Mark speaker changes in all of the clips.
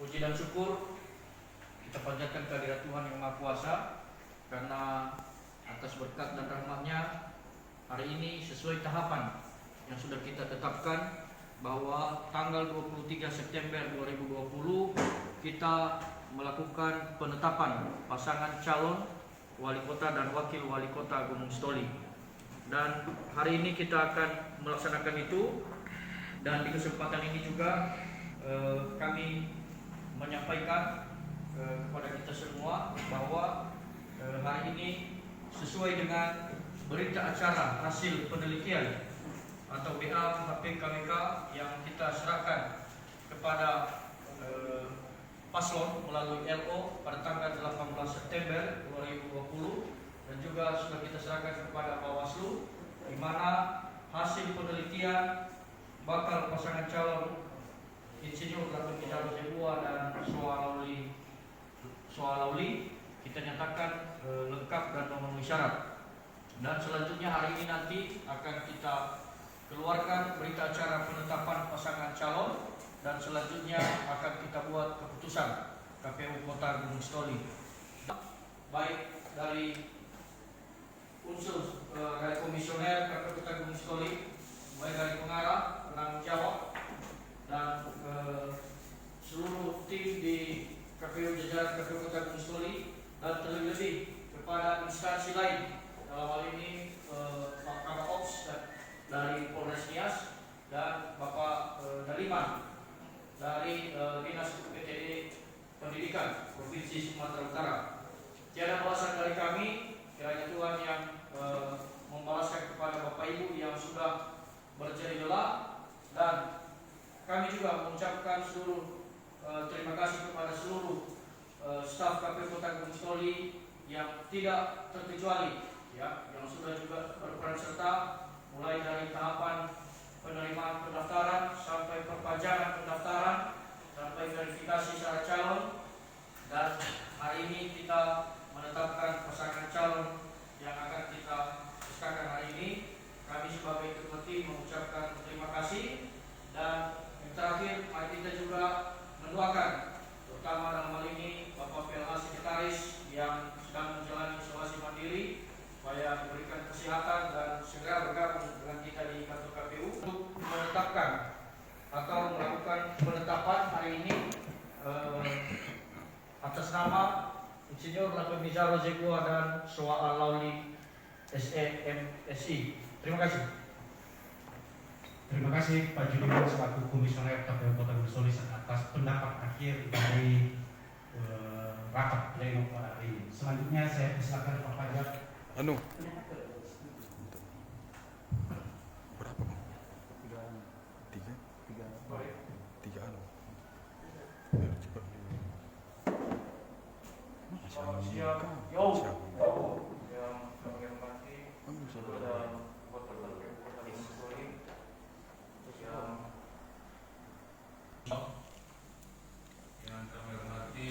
Speaker 1: Puji dan syukur kita panjatkan kehadirat Tuhan Yang Maha Kuasa, karena atas berkat dan rahmat-Nya hari ini sesuai tahapan yang sudah kita tetapkan, bahwa tanggal 23 September 2020 kita melakukan penetapan pasangan calon wali kota dan wakil wali kota Gunung Sitoli. Dan hari ini kita akan melaksanakan itu, dan di kesempatan ini juga kami menyampaikan kepada kita semua bahwa hari ini sesuai dengan berita acara hasil penelitian atau BAHPKWK yang kita serahkan kepada paslon melalui LO pada tanggal 18 September 2020, dan juga sudah kita serahkan kepada Bawaslu, di mana hasil penelitian bakal pasangan calon Insinyur Dr. Pizarro Zebua dan Soa Lauli kita nyatakan lengkap dan memenuhi syarat. Dan selanjutnya hari ini nanti akan kita keluarkan berita acara penetapan pasangan calon, dan selanjutnya akan kita buat keputusan KPU Kota Gunung Sitoli, baik dari unsur dari komisioner KPU Kota Gunung Sitoli, baik dari pengarah, penanggung jawab, dan seluruh tim di KPU jajaran KPU Kota Gunung Sitoli, dan terlebih kepada instansi lain, dalam hal ini Pak Kabak-Ops dari Polres Nias dan Bapak Daliman dari Dinas PTD Pendidikan Provinsi Sumatera Utara. Tiada balasan dari kami, kiranya Tuhan yang membalaskan kepada Bapak Ibu yang sudah berjeri lelah, dan kami juga mengucapkan seluruh terima kasih kepada seluruh staf KPU Kota Gunung Sitoli yang tidak terkecuali, ya, yang sudah juga berperan serta mulai dari tahapan penerimaan pendaftaran sampai perpanjangan pendaftaran sampai verifikasi syarat calon. Dan hari ini kita menetapkan pasangan calon yang akan kita sesahkan hari ini. Kami sebagai ketua tim mengucapkan terima kasih, dan yang terakhir mari kita juga mendoakan, terutama dalam hal ini Bapak PLH Sekretaris yang sedang menjalani isolasi mandiri, supaya diberikan kesehatan dan segera bergabung dengan kita di kantor KPU untuk menetapkan atau melakukan penetapan hari ini atas nama Insinyur Dr. Pizarro Zebua dan Soa Lauli SEMSI. Terima kasih.
Speaker 2: Terima kasih Pak Julian selaku Komisioner KPU Kota Gunung Sitoli atas pendapat akhir dari rapat pleno pada hari ini. Selanjutnya saya persilakan Pak Fajar.
Speaker 3: Berapa Bang? Tiga biar cepat.
Speaker 1: Siap. Yo. Yang kami hormati kepada Kota Gunung Sitoli, yang kami hormati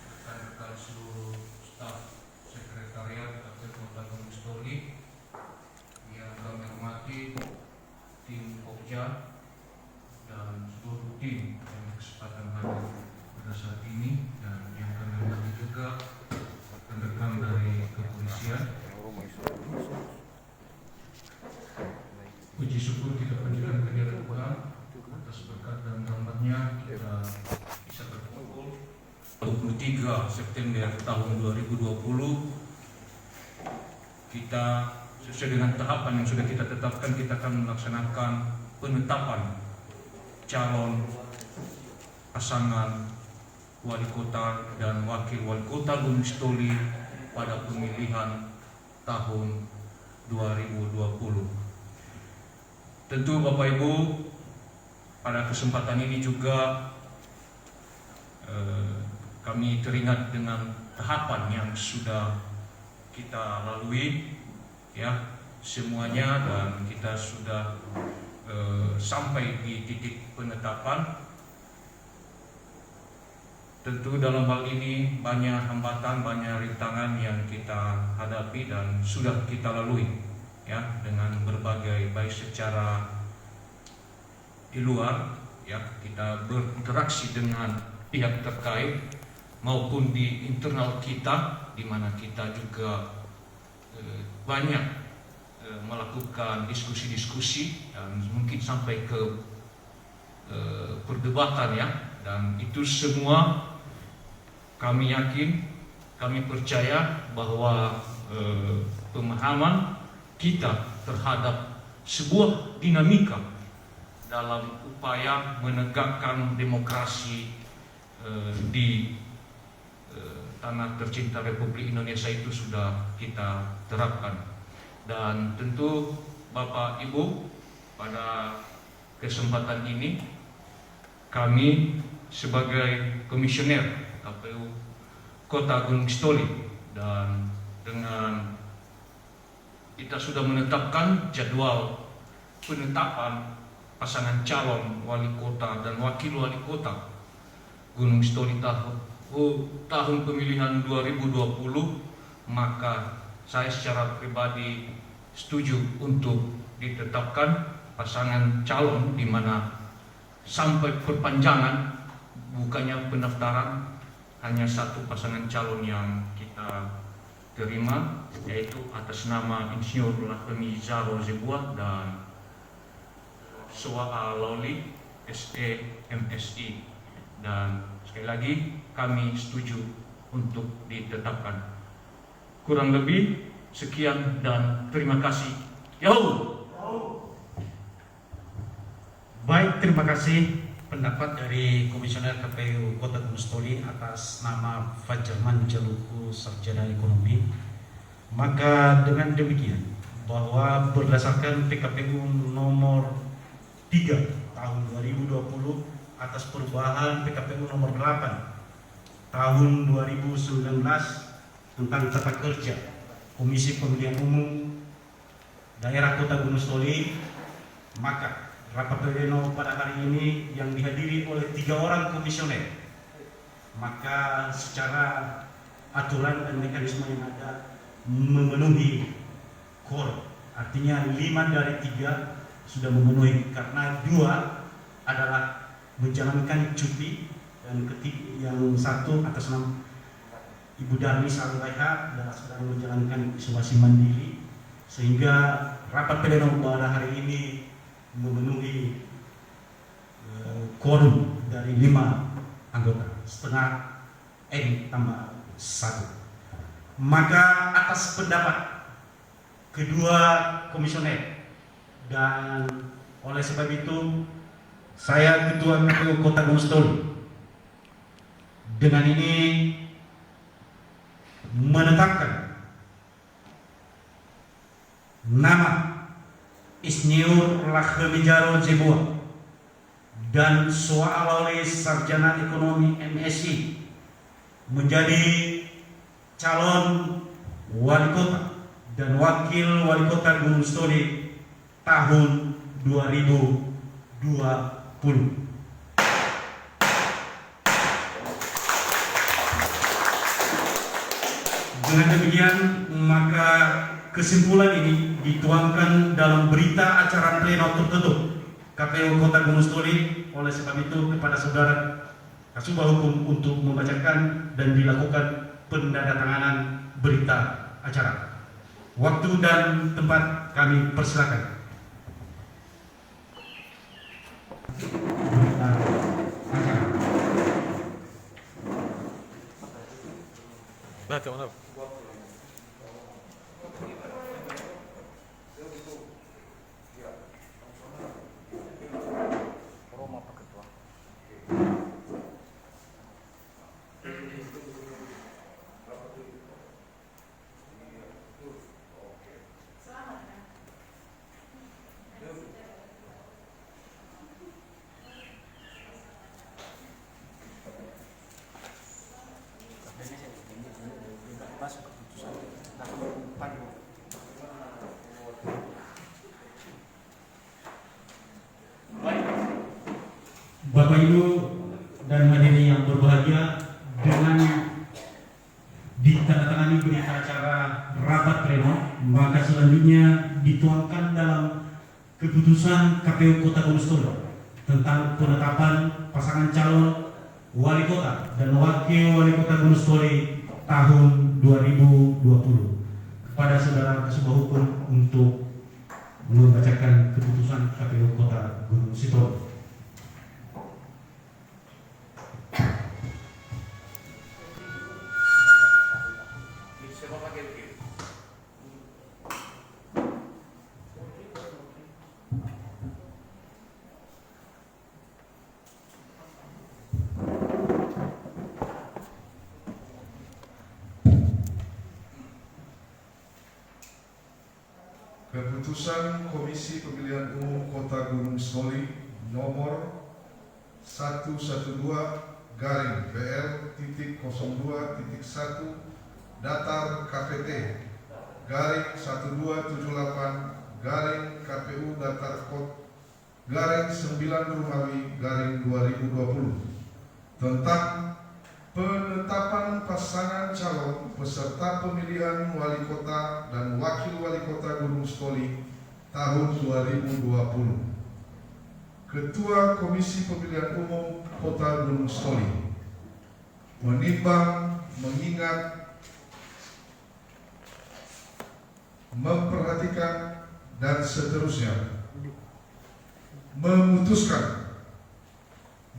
Speaker 1: rekan-rekan seluruh staf sekretariat KPU Kota Gunung Sitoli, yang kami hormati tim Pokja dan seluruh tim yang kesempatan hadir pada saat ini, dan yang kami hormati juga rekan-rekan dari kepolisian. Puji syukur kita panjatkan kehadirat Tuhan atas berkat dan rahmat-Nya kita bisa berkumpul 23 September tahun 2020. Kita sesuai dengan tahapan yang sudah kita tetapkan, kita akan melaksanakan penetapan calon pasangan wali kota dan wakil wali kota Gunung Sitoli pada pemilihan tahun 2020. Tentu Bapak Ibu, pada kesempatan ini juga kami teringat dengan tahapan yang sudah kita lalui, ya, semuanya, dan kita sudah sampai di titik penetapan. Tentu dalam hal ini banyak hambatan, banyak rintangan yang kita hadapi dan sudah kita lalui, ya, dengan berbagai baik secara di luar ya, kita berinteraksi dengan pihak terkait maupun di internal kita, di mana kita juga banyak melakukan diskusi-diskusi dan mungkin sampai ke perdebatan ya, dan itu semua kami yakin, kami percaya bahwa pemahaman kita terhadap sebuah dinamika dalam upaya menegakkan demokrasi di tanah tercinta Republik Indonesia itu sudah kita terapkan. Dan tentu Bapak Ibu, pada kesempatan ini kami sebagai komisioner KPU Kota Gunung Sitoli, dan dengan kita sudah menetapkan jadwal penetapan pasangan calon wali kota dan wakil wali kota Gunung Sitoli tahun pemilihan 2020, maka saya secara pribadi setuju untuk ditetapkan pasangan calon, di mana sampai perpanjangan, bukannya pendaftaran, hanya satu pasangan calon yang kita terima, yaitu atas nama Insinyur Lakhmi Zaro Zebua dan Soa Lawli SE MSI. Dan sekali lagi kami setuju untuk ditetapkan. Kurang lebih sekian dan terima kasih. Yo.
Speaker 2: Baik, terima kasih pendapat dari Komisioner KPU Kota Gunung Sitoli atas nama Fajarman Jaluku, Sarjana Ekonomi. Maka dengan demikian, bahwa berdasarkan PKPU nomor 3 tahun 2020 atas perubahan PKPU nomor 8 tahun 2019 tentang tata kerja Komisi Pemilihan Umum Daerah Kota Gunung Sitoli, maka rapat pleno pada hari ini yang dihadiri oleh 3 orang komisioner, maka secara aturan dan mekanisme yang ada memenuhi quorum, artinya 5 dari 3 sudah memenuhi, karena 2 adalah menjalankan cuti dan yang satu atas nama Ibu Darmi Salihah dan sedang menjalankan isolasi mandiri, sehingga rapat pleno pada hari ini memenuhi quorum dari 5 anggota, setengah N tambah 1. Maka atas pendapat kedua komisioner dan oleh sebab itu saya Ketua KPU Kota Gunung Sitoli dengan ini menetapkan nama Insinyur Lakhmi Zaro Zebua dan Soa Lawli Sarjana Ekonomi MSI menjadi calon wali kota dan wakil wali kota Gunung Sitoli tahun 2020. Dengan demikian, maka kesimpulan ini dituangkan dalam berita acara pleno tertutup KPU Kota Gunung Sitoli. Oleh sebab itu, kepada saudara Kasubah Hukum untuk membacakan dan dilakukan penandatanganan berita acara. Waktu dan tempat kami persilakan. Berita acara.
Speaker 3: Baca mana?
Speaker 2: Bapak Ibu dan hadirin yang berbahagia, dengan ditandatangani berita acara rapat pleno, maka selanjutnya dituangkan dalam keputusan KPU Kota Gunung Sitoli tentang penetapan pasangan calon wali kota dan wakil wali kota Gunung Stori tahun 2020 kepada saudara Kasubah Hukum untuk membacakan keputusan KPU Kota Gunung Stori.
Speaker 4: Keputusan Komisi Pemilihan Umum Kota Gunung Stori nomor 112/BL.02.1 datar KPT /1278/KPU datar kod /9 Romawi /2020 tentang penetapan pasangan calon peserta pemilihan wali kota dan wakil wali kota Gunung Stori tahun 2020. Ketua Komisi Pemilihan Umum Kota Gunung Stori menimbang, mengingat, memperhatikan, dan seterusnya memutuskan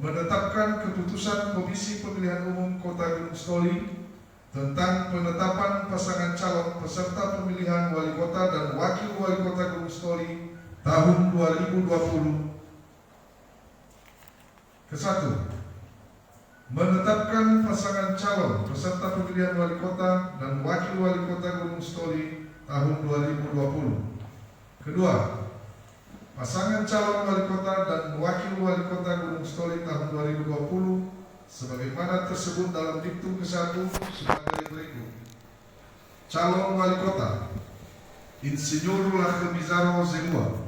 Speaker 4: menetapkan keputusan Komisi Pemilihan Umum Kota Gunung Stori tentang penetapan pasangan calon peserta pemilihan wali kota dan wakil wali kota Gunung Stori tahun 2020. Kesatu, menetapkan pasangan calon peserta pemilihan wali kota dan wakil wali kota Gunung Stori tahun 2020. Kedua, pasangan calon wali kota dan wakil wali kota Gunung Stori tahun 2020 sebagaimana tersebut dalam diktum ke-1 sebagai berikut. Calon wali kota Insinyur Lakhir Mizaro Zengua.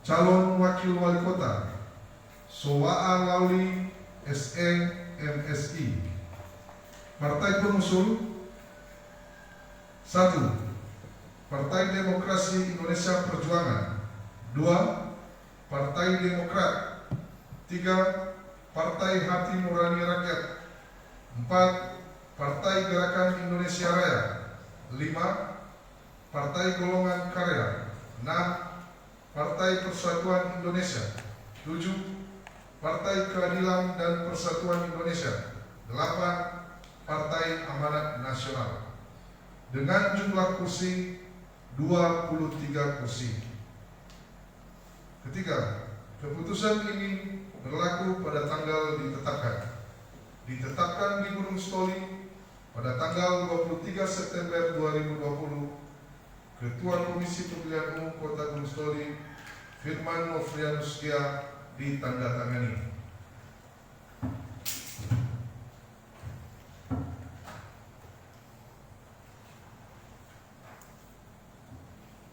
Speaker 4: Calon wakil wali kota Sowa'a Lauli SE MSI. Partai pengusul 1. Partai Demokrasi Indonesia Perjuangan. 2. Partai Demokrat. 3. Partai Hati Nurani Rakyat. 4. Partai Gerakan Indonesia Raya. 5. Partai Golongan Karya. 6. Partai Persatuan Indonesia. 7. Partai Keadilan dan Persatuan Indonesia. 8. Partai Amanat Nasional. Dengan jumlah kursi 23 kursi. Ketiga, keputusan ini berlaku pada tanggal ditetapkan di Gunung Stori pada tanggal 23 September 2020. Ketua Komisi Pemilihan Umum Kota Gunung Stori Firman Nofrianus Kia ditandatangani.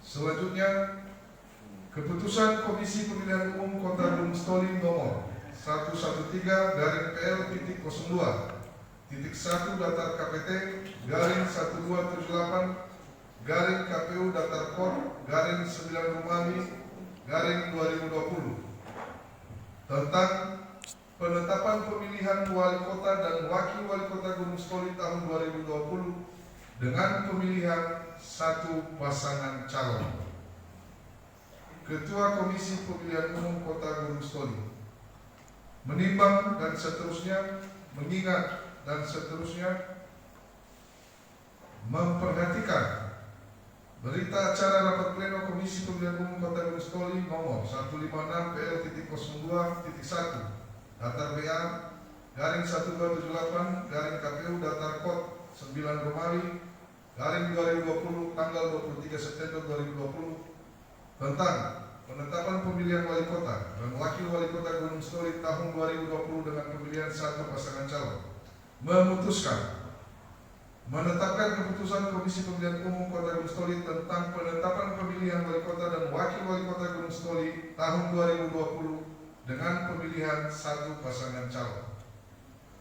Speaker 4: Selanjutnya, keputusan Komisi Pemilihan Umum Kota Gunung Stori nomor 113/PL.02.1 datar KPT /1278/KPU datar kod /9 Romawi /2020 tentang penetapan pemilihan wali kota dan wakil wali kota Gunung Stori tahun 2020 dengan pemilihan satu pasangan calon. Ketua Komisi Pemilihan Umum Kota Gunung Stori menimbang dan seterusnya, mengingat dan seterusnya, memperhatikan berita acara rapat pleno Komisi Pemilihan Umum Kota Gunung Stori nomor 156/PL.02.1 datar BA /1278/KPU datar kod 9 Romawi /2020 tanggal 23 September 2020 tentang penetapan pemilihan wali kota dan wakil wali kota Gunung Stori tahun 2020 dengan pemilihan satu pasangan calon. Memutuskan menetapkan keputusan Komisi Pemilihan Umum Kota Gunung Stori tentang penetapan pemilihan wali kota dan wakil wali kota Gunung Stori tahun 2020 dengan pemilihan satu pasangan calon.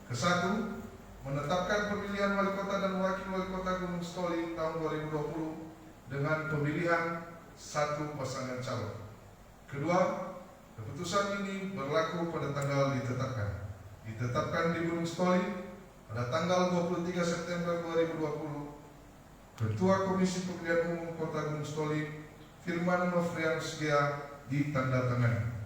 Speaker 4: Kesatu, menetapkan pemilihan wali kota dan wakil wali kota Gunung Stori tahun 2020 dengan pemilihan satu pasangan calon. Kedua, Keputusan ini berlaku pada tanggal ditetapkan. Ditetapkan di Gunung Stoli pada tanggal 23 September 2020. Ketua Komisi Pemilihan Umum Kota Gunung Stoli, Firman Nofrian Sgia, ditandatangani.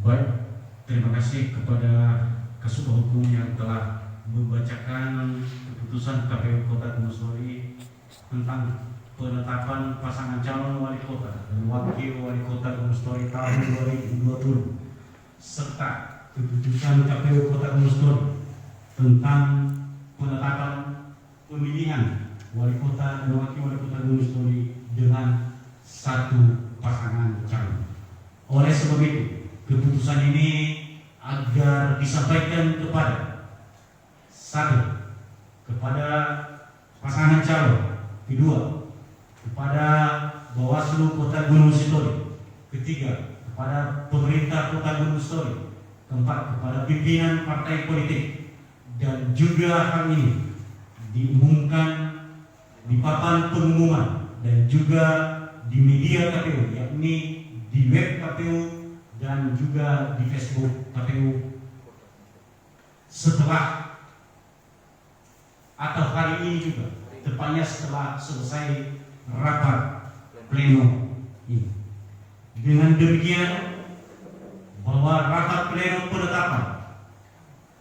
Speaker 2: Baik, terima kasih kepada Kasubag Hukum yang telah membacakan keputusan KPU Kota Gunung Stoli tentang penetapan pasangan calon wali kota dan wakil wali kota Gunung Stoli tahun 2020 serta keputusan KPU Kota Gunung Stoli tentang penetapan pemilihan wali kota dan wakil wali kota Gunung Stoli dengan satu pasangan calon. Oleh sebab itu, keputusan ini agar disampaikan kepada pasangan calon, kedua kepada Bawaslu Kota Gunung Stoli, ketiga kepada pemerintah Kota Gunung Stoli, keempat kepada pimpinan partai politik, dan juga hal ini diumumkan di papan pengumuman dan juga di media KPU, yakni di web KPU dan juga di Facebook KPU setelah atau hari ini juga, tepatnya setelah selesai rapat pleno ini. Dengan demikian, bahwa rapat pleno penetapan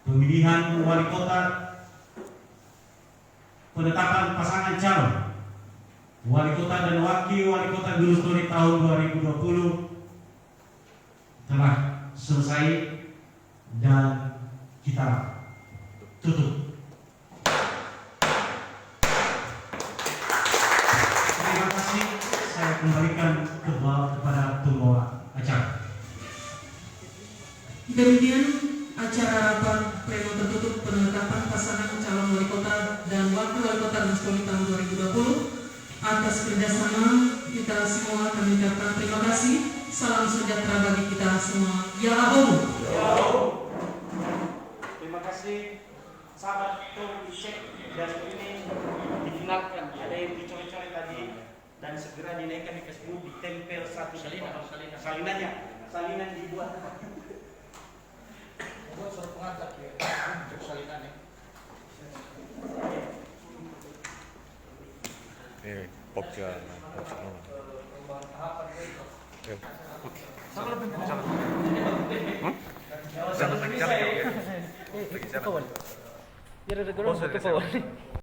Speaker 2: pemilihan wali kota, penetapan pasangan calon wali kota dan wakil wali kota Gunung Stoli tahun 2020 telah selesai dan kita tutup. Terima kasih. Saya kembalikan kepada pembawa acara.
Speaker 5: Demikian acara rapat pleno tertutup penetapan pasangan calon wali kota dan wakil wali kota Gunung Stoli tahun 2020. Atas kerjasama kita semua kami ucapkan terima kasih. Salam sejahtera bagi kita semua. Yahoo.
Speaker 2: Terima kasih sahabat tolong dicek dan ini difinalkan. Ada yang dicoret-coret tadi dan segera dinaikkan di Facebook, ditempel satu salinan dibuat.
Speaker 1: Buat surat pengantar ya, untuk salinannya.
Speaker 3: Pokja.
Speaker 1: Tahapan itu.
Speaker 3: Jangan lagi jalan. Lagi jalan.
Speaker 6: Biar ada gelombang.